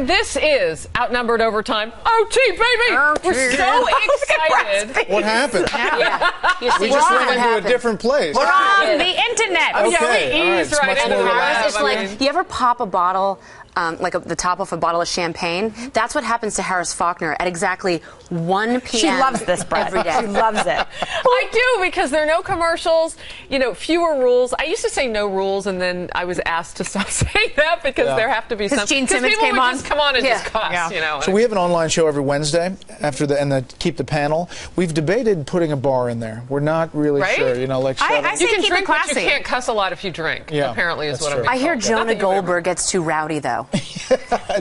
And this is Outnumbered Overtime. OT, baby! We're so excited. What happened? We just went into a different place. We're on the internet. Okay, we eased right into it. It's like, you ever pop a bottle, like the top off a bottle of champagne? That's what happens to Harris Faulkner at exactly 1 p.m. She loves this, Brett. Every day. She loves it. I do, because there are no commercials, fewer rules. I used to say no rules, and then I was asked to stop saying that because there have to be some. Gene Simmons people came would on. just come on and just cuss, So we have an online show every Wednesday after Keep the Panel. We've debated putting a bar in there. We're not really sure, like I say you can keep drink, it classy. but you can't cuss a lot if you drink. Yeah, apparently, is that's what true. I'm being I hear told. Jonah Goldberg gets too rowdy, though.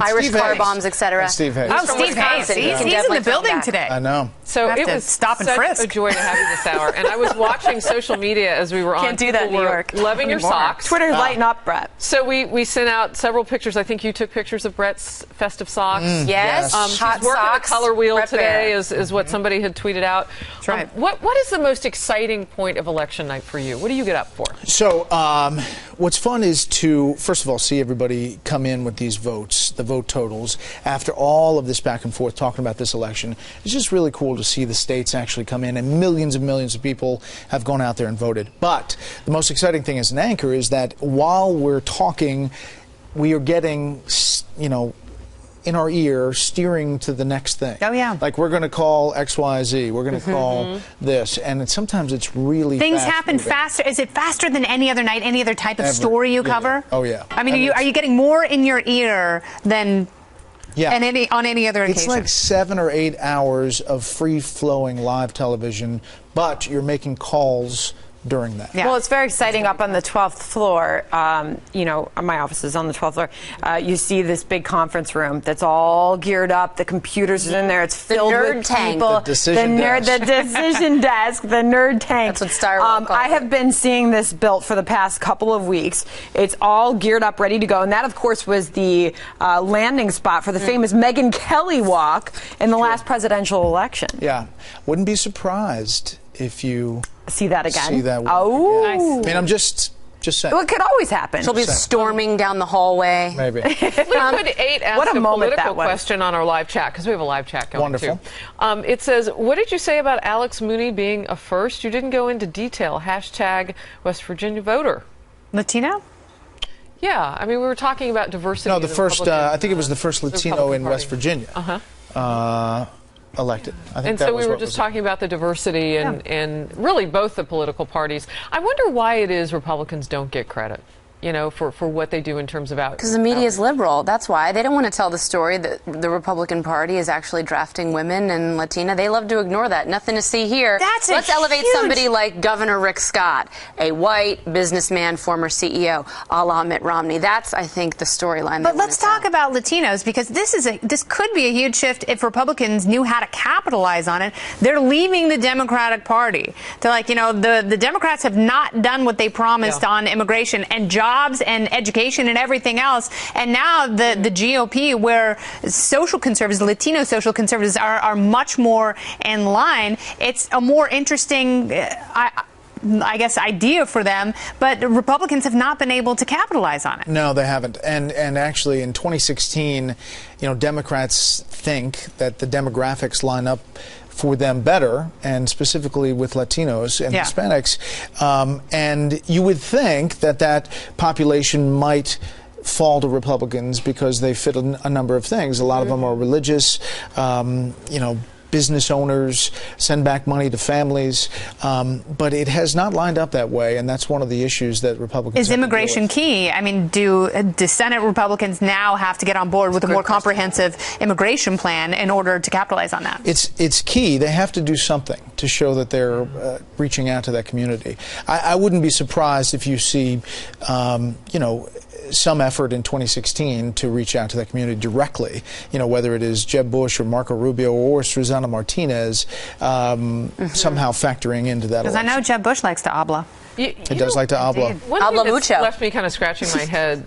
Irish Steve car Hayes. bombs, etc. Steve Hayes. Oh, Steve Hayes. He's in the building today. I know. So Have it to was stop and such frisk. a joy to have you this hour. And I was watching social media as we were on. Can't do that in People New were York loving your anymore. socks. Twitter's lighting up, Brett. So we sent out several pictures. I think you took pictures of Brett's festive socks. Yes. She's Hot working socks. the color wheel Brett today, Bear. is what somebody had tweeted out. That's right. What is the most exciting point of election night for you? What do you get up for? So what's fun is to, first of all, see everybody come in with these votes, the vote totals, after all of this back and forth talking about this election. It's just really cool to see the states actually come in, and millions of people have gone out there and voted. But the most exciting thing as an anchor is that while we're talking, we are getting, in our ear, steering to the next thing. Oh, yeah. Like, we're going to call XYZ. We're going to call this. And sometimes it's really Things fast happen moving. faster. Is it faster than any other night, any other type of story you cover? Oh, yeah. I mean, are you getting more in your ear than on any other occasion? It's like 7 or 8 hours of free-flowing live television, but you're making calls during that. Yeah. Well, it's very exciting up on the 12th floor. My office is on the 12th floor. You see this big conference room that's all geared up. The computers are in there. It's filled with people. The decision desk. The decision desk, the nerd tank. That's what Styrewell called I have been seeing this built for the past couple of weeks. It's all geared up, ready to go. And that, of course, was the landing spot for the famous Megyn Kelly walk in the last presidential election. Yeah. Wouldn't be surprised if you see that again. See that walk Oh. again. Nice. I mean, I'm just saying. Well, it could always happen. She'll be storming down the hallway. Maybe. We could ask What a a moment political that was. question on our live chat, because we have a live chat going Wonderful. too. It says, what did you say about Alex Mooney being a first? You didn't go into detail. Hashtag West Virginia voter. Latino? Yeah, I mean, we were talking about diversity. No, in the first, Republican, I think it was the first Latino Republican in Party. West Virginia. Elected. I think And that so was we were what just was- talking about the diversity and really both the political parties. I wonder why it is Republicans don't get credit, for what they do in terms of Because the media is liberal. That's why. They don't want to tell the story that the Republican Party is actually drafting women and Latina. They love to ignore that. Nothing to see here. Let's elevate somebody like Governor Rick Scott, a white businessman, former CEO, a la Mitt Romney. That's, I think, the storyline. But let's talk about Latinos, because this could be a huge shift if Republicans knew how to capitalize on it. They're leaving the Democratic Party. They're like, the Democrats have not done what they promised on immigration and jobs and education and everything else. And now the GOP, where social conservatives, Latino social conservatives are much more in line. It's a more interesting, I guess, idea for them, but Republicans have not been able to capitalize on it. No, they haven't. And actually, in 2016, Democrats think that the demographics line up for them better, and specifically with Latinos and Hispanics. And you would think that population might fall to Republicans because they fit a number of things. A lot of them are religious, business owners, send back money to families, but it has not lined up that way, and that's one of the issues that Republicans Is have to deal immigration with. key? I mean, do Senate Republicans now have to get on board with a more comprehensive immigration plan in order to capitalize on that? It's key. They have to do something to show that they're reaching out to that community. I wouldn't be surprised if you see, some effort in 2016 to reach out to that community directly, whether it is Jeb Bush or Marco Rubio or Susana Martinez, somehow factoring into that Because I know Jeb Bush likes to habla. It does like to habla. One thing that's left me kind of scratching my head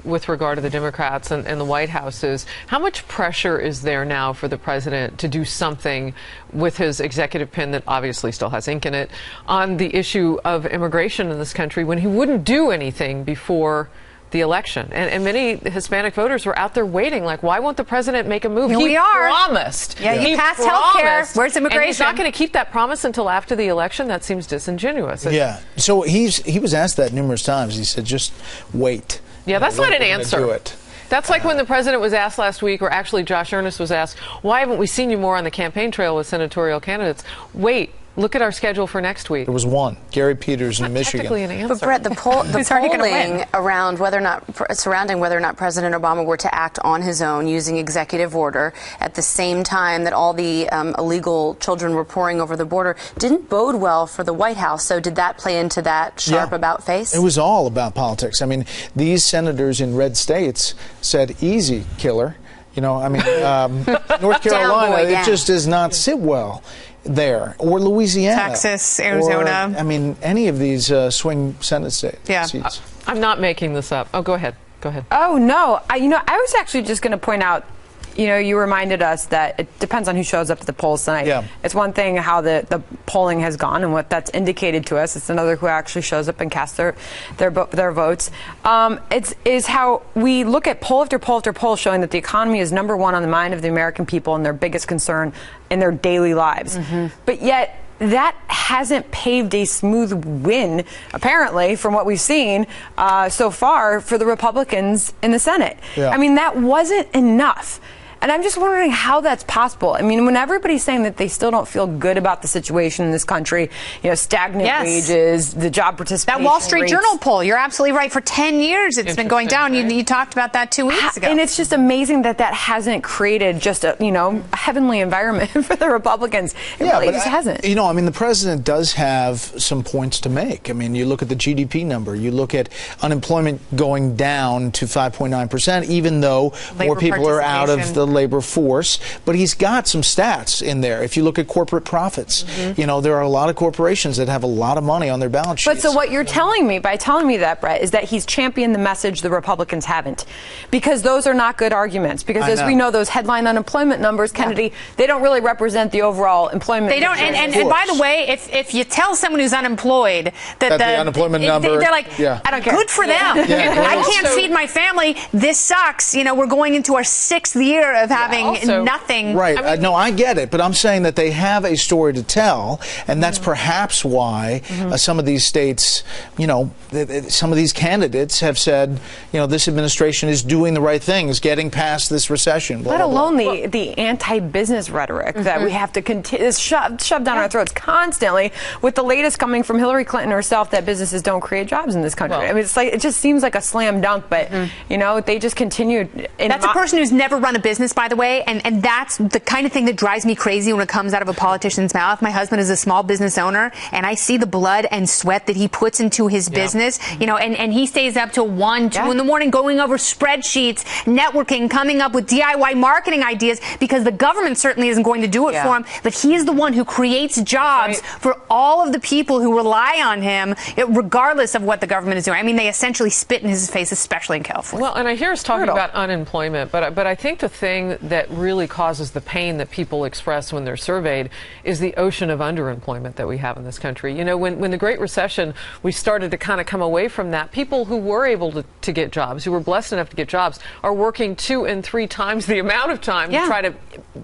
with regard to the Democrats and the White House is how much pressure is there now for the president to do something with his executive pen that obviously still has ink in it on the issue of immigration in this country when he wouldn't do anything before the election. And many Hispanic voters were out there waiting, like, why won't the president make a move? Here we are. Promised. Yeah, he passed health care. Where's immigration? And he's not going to keep that promise until after the election. That seems disingenuous. Yeah. So he was asked that numerous times. He said, just wait. Yeah, that's not an answer. Do it. That's like when the president was asked last week, or actually Josh Earnest was asked, why haven't we seen you more on the campaign trail with senatorial candidates? Wait. Look at our schedule for next week. There was one, Gary Peters in Michigan. Technically an answer. But Brett, the polling around surrounding whether or not President Obama were to act on his own using executive order at the same time that all the illegal children were pouring over the border didn't bode well for the White House. So did that play into that sharp about face? It was all about politics. I mean, these senators in red states said, "Easy, killer." You know, I mean, North Carolina, it just does not sit well there, or Louisiana, Texas, Arizona. Or, I mean, any of these swing Senate seats. I'm not making this up. Oh, go ahead. Go ahead. Oh, no. I was actually just going to point out, you reminded us that it depends on who shows up at the polls tonight. Yeah. It's one thing how the polling has gone and what that's indicated to us. It's another who actually shows up and casts their votes. It's how we look at poll after poll after poll showing that the economy is number one on the mind of the American people and their biggest concern in their daily lives. Mm-hmm. But yet, that hasn't paved a smooth win, apparently, from what we've seen so far for the Republicans in the Senate. Yeah. I mean, that wasn't enough. And I'm just wondering how that's possible. I mean, when everybody's saying that they still don't feel good about the situation in this country, stagnant wages, the job participation That Wall Street rates. Journal poll, you're absolutely right. For 10 years, it's been going down. Right? You talked about that 2 weeks ago. And it's just amazing that hasn't created just a heavenly environment for the Republicans. It really just hasn't. I mean, the president does have some points to make. I mean, you look at the GDP number. You look at unemployment going down to 5.9%, even though more people are out of the labor force, but he's got some stats in there. If you look at corporate profits, there are a lot of corporations that have a lot of money on their balance sheets. But so what you're telling me by telling me that, Brett, is that he's championed the message the Republicans haven't, because those are not good arguments. Because as we know, those headline unemployment numbers, Kennedy, they don't really represent the overall employment. They don't. And by the way, if you tell someone who's unemployed that the unemployment number, they're like, I don't care. Good for them. I can't feed my family. This sucks. We're going into our 6th year of having nothing. Right. I get it. But I'm saying that they have a story to tell, and that's perhaps why some of these states, some of these candidates have said, this administration is doing the right things, getting past this recession. Let alone the anti-business rhetoric that we have to continue shoved down our throats constantly, with the latest coming from Hillary Clinton herself that businesses don't create jobs in this country. I mean, it just seems like a slam dunk, but they just continued. That's a person who's never run a business, by the way, and that's the kind of thing that drives me crazy when it comes out of a politician's mouth. My husband is a small business owner, and I see the blood and sweat that he puts into his business, and he stays up till 1, 2 in the morning going over spreadsheets, networking, coming up with DIY marketing ideas, because the government certainly isn't going to do it for him, but he is the one who creates jobs for all of the people who rely on him, regardless of what the government is doing. I mean, they essentially spit in his face, especially in California. Well, and I hear us talking about unemployment, but I think the thing that really causes the pain that people express when they're surveyed is the ocean of underemployment that we have in this country. When the Great Recession, we started to kind of come away from that. People who were able to get jobs, who were blessed enough to get jobs, are working 2 and 3 times the amount of time to try to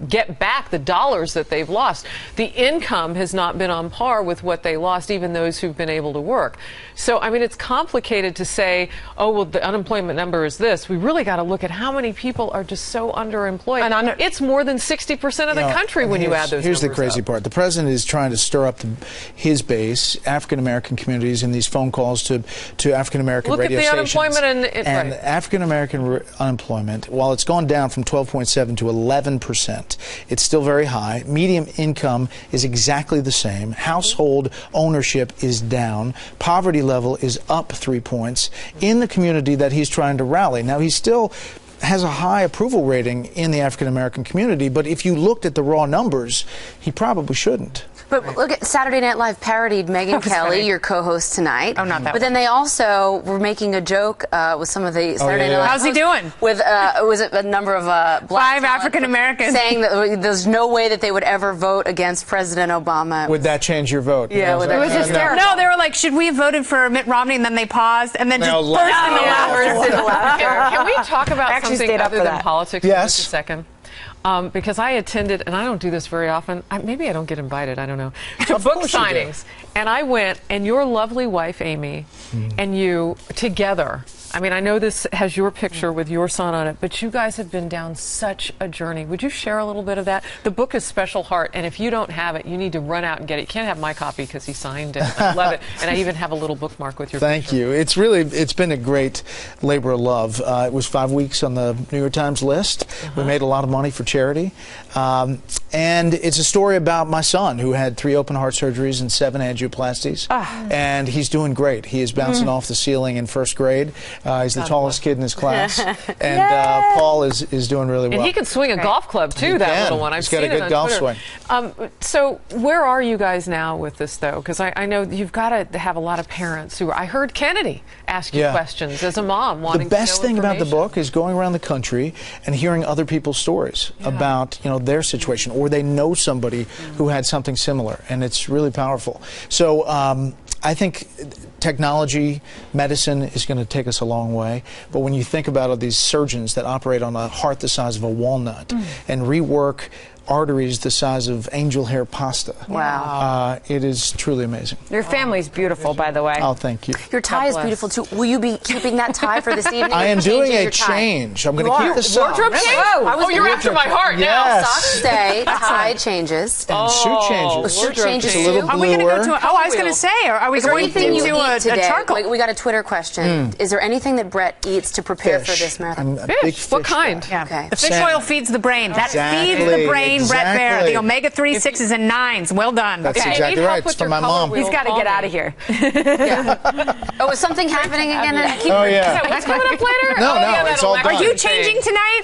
get back the dollars that they've lost. The income has not been on par with what they lost, even those who've been able to work. So, I mean, it's complicated to say, oh, well, the unemployment number is this. We really got to look at how many people are just so underemployed. And it's more than 60% of the country when you add those Here's the numbers crazy part. The president is trying to stir up his base, African-American communities, in these phone calls to African-American radio stations. Look at the unemployment and African-American unemployment, while it's gone down from 12.7 to 11%, it's still very high. Median income is exactly the same. Household ownership is down. Poverty level is up 3 points in the community that he's trying to rally. Now, he still has a high approval rating in the African-American community, but if you looked at the raw numbers, he probably shouldn't. But look at Saturday Night Live parodied Megyn Kelly, your co-host tonight. Oh, not that But then they also were making a joke with some of the Saturday Night Live. How's he doing? With was it a number of black 5 African Americans saying that there's no way that they would ever vote against President Obama. Would that change your vote? Yeah, it was hysterical. No, they were like, should we have voted for Mitt Romney? And then they paused and then just burst into laughter. Can we talk about something other than politics for Yes. just a second? Because I attended, and I don't do this very often, maybe I don't get invited, I don't know, to book signings. And I went, and your lovely wife, Amy, and you together, I mean, I know this has your picture with your son on it, but you guys have been down such a journey. Would you share a little bit of that? The book is Special Heart, and if you don't have it, you need to run out and get it. You can't have my copy because he signed it. I love it. And I even have a little bookmark with your Thank picture. you. It's been a great labor of love. It was 5 weeks on the New York Times list. We made a lot of money for charity. And it's a story about my son who had 3 open heart surgeries and 7 angioplasties. And he's doing great. He is bouncing off the ceiling in 1st grade. He's the tallest kid in his class. And Paul is doing really well. And he can swing a golf club, too, that little one. He's got a good golf swing. So where are you guys now with this, though? Because I know you've got to have a lot of parents who I heard Kennedy ask you questions as a mom wanting The best to know thing about the information. book is going around the country and hearing other people's stories about their situation, or they know somebody who had something similar, and it's really powerful. So I think technology, medicine is going to take us a long way. But when you think about all these surgeons that operate on a heart the size of a walnut and rework arteries the size of angel hair pasta. Wow. It is truly amazing. Your family's beautiful, by the way. Oh, thank you. Your tie is beautiful, too. Will you be keeping that tie for this evening? I am doing Changing a your tie? change. I'm going to keep the socks. Wardrobe change? Oh, you're after my heart now. Yes. Socks stay, tie changes. And suit changes. Suit changes. It's a little Are we going to bluer. go to? I was going to say, are we Is there going anything you into eat a today? charcoal? We got a Twitter question. Is there anything that Brett eats to prepare for this marathon? I'm a big Fish? What fish kind? guy. Yeah. Okay. The fish Salmon. oil feeds the brain. That feeds Exactly. the brain, Brett Baer. Exactly. The omega-3, 6s, and 9s. Well done. That's If you exactly need help right. It's with from your my color mom. wheel, He's got to call get me. out of here. Oh, is something happening again? Oh, yeah. What's coming up later? No, yeah, it's that all election done. Are you thing. changing tonight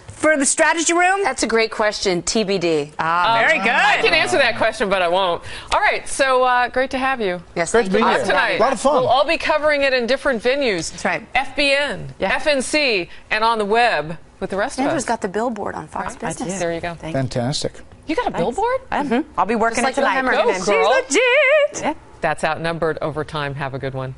for the strategy room? That's a great question. TBD. Very good. I can answer that question, but I won't. All right, so great to have you. Yes, Great to be here. Tonight. A lot of fun. We'll all be covering it in different venues. That's right. FBN, FNC, and on the web with the rest Andrew's of us. got the billboard on Fox Business. There you go. Fantastic. You got a billboard? I'll be working Just like it tonight. Bill Hemmer. Go, girl. Legit. That's outnumbered over time. Have a good one.